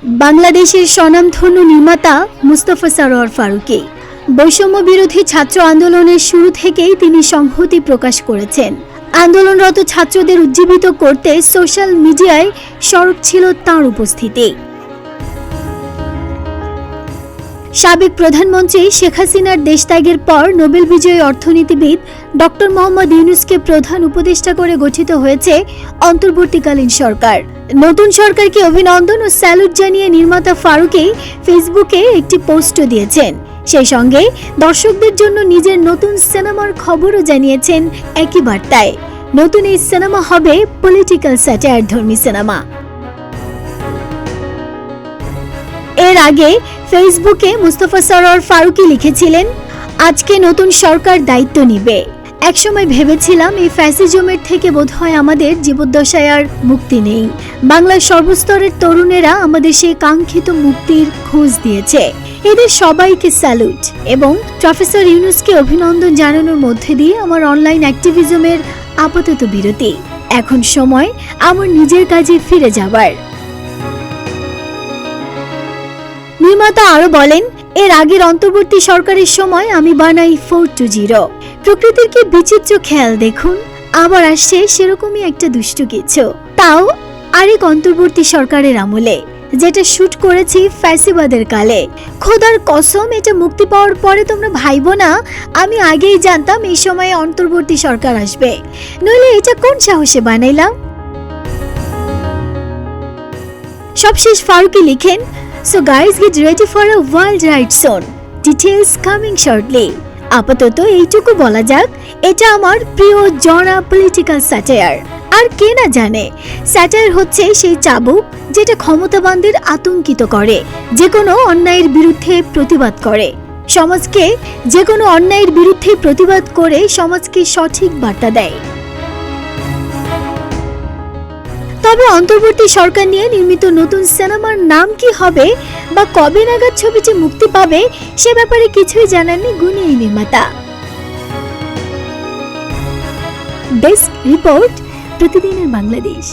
বাংলাদেশের স্বনামধন্য নির্মাতা মুস্তাফা সরোয়ার ফারুকী। বৈষম্য বিরোধী ছাত্র আন্দোলনের শুরু থেকেই তিনি সংহতি প্রকাশ করেছেন। আন্দোলনরত ছাত্রদের উজ্জীবিত করতে সোশ্যাল মিডিয়ায় সরব ছিল তাঁর উপস্থিতি। সাবেক প্রধানমন্ত্রী শেখ হাসিনার দেশত্যাগের পর নোবেল বিজয়ী অর্থনীতিবিদ ডক্টর মোহাম্মদ ইউনূসকে প্রধান উপদেষ্টা করে গঠিত হয়েছে অন্তর্বর্তীকালীন সরকার। নতুন সরকারকে অভিনন্দন ও স্যালুট জানিয়ে নির্মাতা ফারুকী ফেসবুকে একটি পোস্টও দিয়েছেন। সেই সঙ্গে দর্শকদের জন্য নিজের নতুন সিনেমার খবরও জানিয়েছেন একই বার্তায়। নতুন এই সিনেমা হবে পলিটিক্যাল স্যাটায়ার ধর্মী সিনেমা। এর আগে ফেসবুকে মুস্তাফা সরোয়ার ফারুকী লিখেছিলেন, আজকে নতুন সরকার দায়িত্ব নিবে। একসময় ভেবেছিলাম এই ফ্যাসিজমের থেকে বোধহয় আমাদের জীবদ্দশায় আর মুক্তি নেই। বাংলার সর্বস্তরের তরুণেরা আমাদের সেই কাঙ্ক্ষিত মুক্তির খোঁজ দিয়েছে। এদের সবাইকে স্যালুট এবং প্রফেসর ইউনূসকে অভিনন্দন জানানোর মধ্যে দিয়ে আমার অনলাইন অ্যাক্টিভিজমের আপাতত বিরতি। এখন সময় আমার নিজের কাজে ফিরে যাবার। নির্মাতা আরো বলেন, এর আগের অন্তর্বর্তী সরকারের সময় আমি বানাই 420। প্রকৃতির কি বিচিত্র খেয়াল দেখুন, আবার আসছে সেরকমই একটা দুষ্টু কিছু, তাও আরেক অন্তর্বর্তী সরকারের আমলে, যেটা শুট করেছি ফ্যাসিবাদের কালে। খোদার কসম, এটা মুক্তি পাওয়ার পরে তোমরা ভাইবো না আমি আগেই জানতাম এই সময়ে অন্তর্বর্তী সরকার আসবে, নইলে এটা কোন সাহসে বানাইলাম। সবশেষ ফারুকী লিখেন, So guys, get ready for a wild ride soon. Details coming shortly. আপাতত এইটুকু বলা যাক, এটা আমার প্রিয় জরা পলিটিক্যাল স্যাটায়ার। আর কে না জানে, স্যাটায়ার হচ্ছে সেই চাবুক যেটা ক্ষমতাবানদের আতঙ্কিত করে, যে কোনো অন্যায়ের বিরুদ্ধে প্রতিবাদ করে সমাজকে সঠিক বার্তা দেয়। তবে অন্তর্বর্তী সরকার নিয়ে নির্মিত নতুন সিনেমার নাম কি হবে বা কবে নাগাদ ছবিটি মুক্তি পাবে সে ব্যাপারে কিছুই জানাননি গুণী এই নির্মাতা। ডেস্ক রিপোর্ট, প্রতিদিনের বাংলাদেশ।